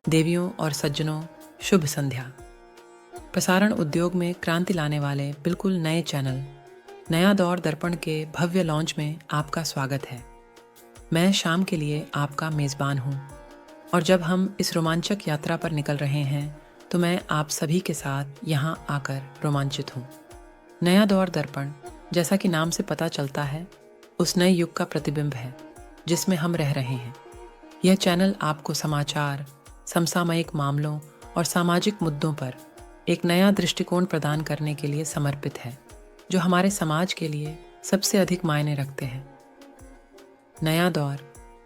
देवियों और सज्जनों, शुभ संध्या। प्रसारण उद्योग में क्रांति लाने वाले बिल्कुल नए चैनल नया दौर दर्पण के भव्य लॉन्च में आपका स्वागत है। मैं शाम के लिए आपका मेज़बान हूँ और जब हम इस रोमांचक यात्रा पर निकल रहे हैं तो मैं आप सभी के साथ यहाँ आकर रोमांचित हूँ। नया दौर दर्पण, जैसा कि नाम से पता चलता है, उस नए युग का प्रतिबिंब है जिसमें हम रह रहे हैं। यह चैनल आपको समाचार, समसामयिक मामलों और सामाजिक मुद्दों पर एक नया दृष्टिकोण प्रदान करने के लिए समर्पित है, जो हमारे समाज के लिए सबसे अधिक मायने रखते हैं। नया दौर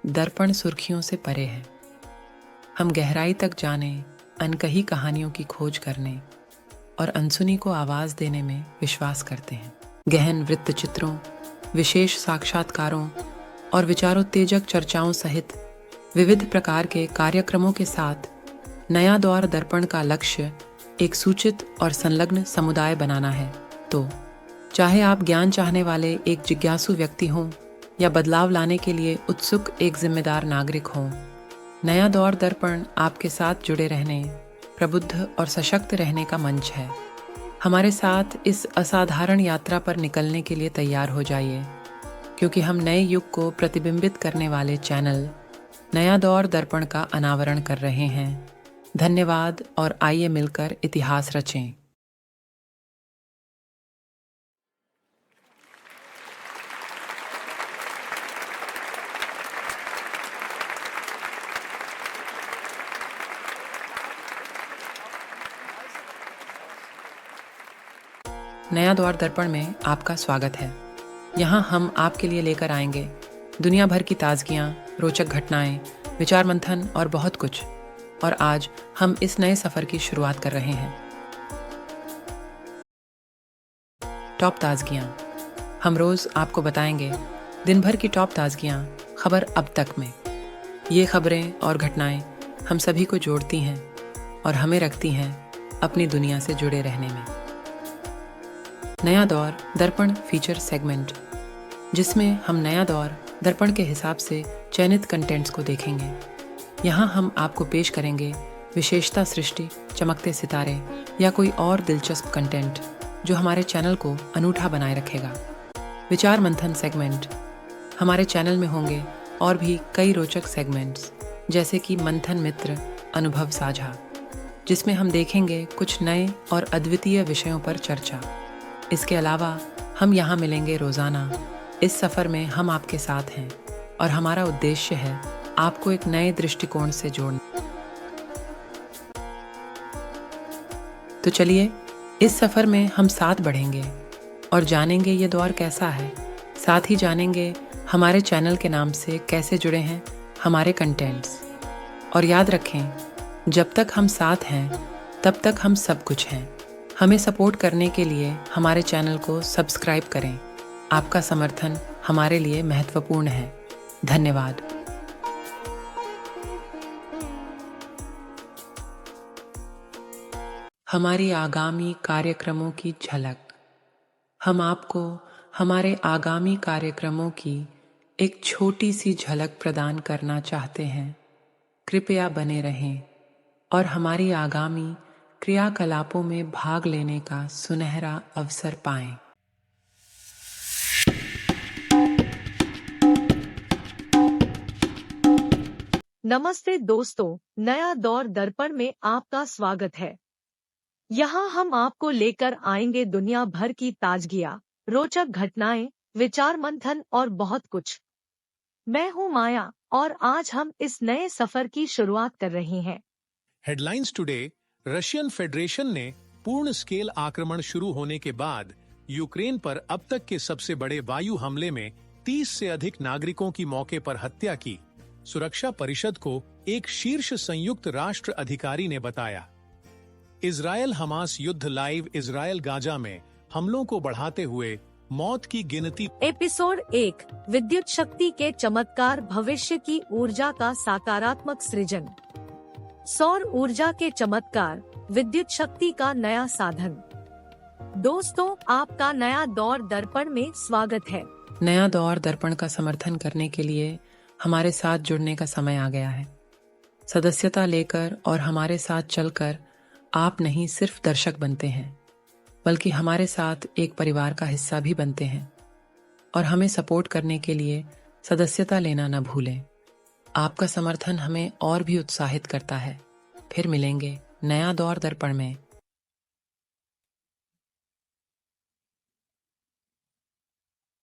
दर्पण सुर्खियों से परे है। हम गहराई तक जाने, अनकही कहानियों की खोज करने और अनसुनी को आवाज़ देने में विश्वास करते हैं। गहन वृत्त चित्रों, विशेष साक्षात्कारों और विचारोत्तेजक चर्चाओं सहित विविध प्रकार के कार्यक्रमों के साथ नया दौर दर्पण का लक्ष्य एक सूचित और संलग्न समुदाय बनाना है। तो चाहे आप ज्ञान चाहने वाले एक जिज्ञासु व्यक्ति हों या बदलाव लाने के लिए उत्सुक एक जिम्मेदार नागरिक हों, नया दौर दर्पण आपके साथ जुड़े रहने, प्रबुद्ध और सशक्त रहने का मंच है। हमारे साथ इस असाधारण यात्रा पर निकलने के लिए तैयार हो जाइए, क्योंकि हम नए युग को प्रतिबिंबित करने वाले चैनल नया दौर दर्पण का अनावरण कर रहे हैं। धन्यवाद और आइए मिलकर इतिहास रचें। नया दौर दर्पण में आपका स्वागत है। यहाँ हम आपके लिए लेकर आएंगे दुनिया भर की ताजगियाँ, रोचक घटनाएं, विचार मंथन और बहुत कुछ। और आज हम इस नए सफर की शुरुआत कर रहे हैं। टॉप ताजगियाँ। हम रोज आपको बताएंगे दिन भर की टॉप ताजगियाँ खबर अब तक में। ये खबरें और घटनाएं हम सभी को जोड़ती हैं और हमें रखती हैं अपनी दुनिया से जुड़े रहने में। नया दौर दर्पण फीचर सेगमेंट, जिसमें हम नया दौर दर्पण के हिसाब से चयनित कंटेंट्स को देखेंगे। यहाँ हम आपको पेश करेंगे विशेषता सृष्टि, चमकते सितारे या कोई और दिलचस्प कंटेंट जो हमारे चैनल को अनूठा बनाए रखेगा। विचार मंथन सेगमेंट, हमारे चैनल में होंगे और भी कई रोचक सेगमेंट्स, जैसे कि मंथन मित्र, अनुभव साझा, जिसमें हम देखेंगे कुछ नए और अद्वितीय विषयों पर चर्चा। इसके अलावा हम यहाँ मिलेंगे रोज़ाना। इस सफ़र में हम आपके साथ हैं और हमारा उद्देश्य है आपको एक नए दृष्टिकोण से जोड़ना। तो चलिए, इस सफ़र में हम साथ बढ़ेंगे और जानेंगे ये दौर कैसा है। साथ ही जानेंगे हमारे चैनल के नाम से कैसे जुड़े हैं हमारे कंटेंट्स। और याद रखें, जब तक हम साथ हैं तब तक हम सब कुछ हैं। हमें सपोर्ट करने के लिए हमारे चैनल को सब्सक्राइब करें। आपका समर्थन हमारे लिए महत्वपूर्ण है। धन्यवाद। हमारी आगामी कार्यक्रमों की झलक। हम आपको हमारे आगामी कार्यक्रमों की एक छोटी सी झलक प्रदान करना चाहते हैं। कृपया बने रहें और हमारी आगामी क्रियाकलापों में भाग लेने का सुनहरा अवसर पाएं। नमस्ते दोस्तों, नया दौर दर्पण में आपका स्वागत है। यहाँ हम आपको लेकर आएंगे दुनिया भर की ताजगियाँ, रोचक घटनाएं, विचार मंथन और बहुत कुछ। मैं हूँ माया और आज हम इस नए सफर की शुरुआत कर रहे हैं। Headlines today. रशियन फेडरेशन ने पूर्ण स्केल आक्रमण शुरू होने के बाद यूक्रेन पर अब तक के सबसे बड़े वायु हमले में 30 से अधिक नागरिकों की मौके पर हत्या की। सुरक्षा परिषद को एक शीर्ष संयुक्त राष्ट्र अधिकारी ने बताया। इजरायल हमास युद्ध लाइव। इजरायल गाजा में हमलों को बढ़ाते हुए मौत की गिनती। एपिसोड 1, विद्युत शक्ति के चमत्कार, भविष्य की ऊर्जा का सकारात्मक सृजन। सौर ऊर्जा के चमत्कार, विद्युत शक्ति का नया साधन। दोस्तों, आपका नया दौर दर्पण में स्वागत है। नया दौर दर्पण का समर्थन करने के लिए हमारे साथ जुड़ने का समय आ गया है। सदस्यता लेकर और हमारे साथ चलकर आप नहीं सिर्फ दर्शक बनते हैं, बल्कि हमारे साथ एक परिवार का हिस्सा भी बनते हैं। और हमें सपोर्ट करने के लिए सदस्यता लेना न भूलें। आपका समर्थन हमें और भी उत्साहित करता है। फिर मिलेंगे नया दौर दर्पण में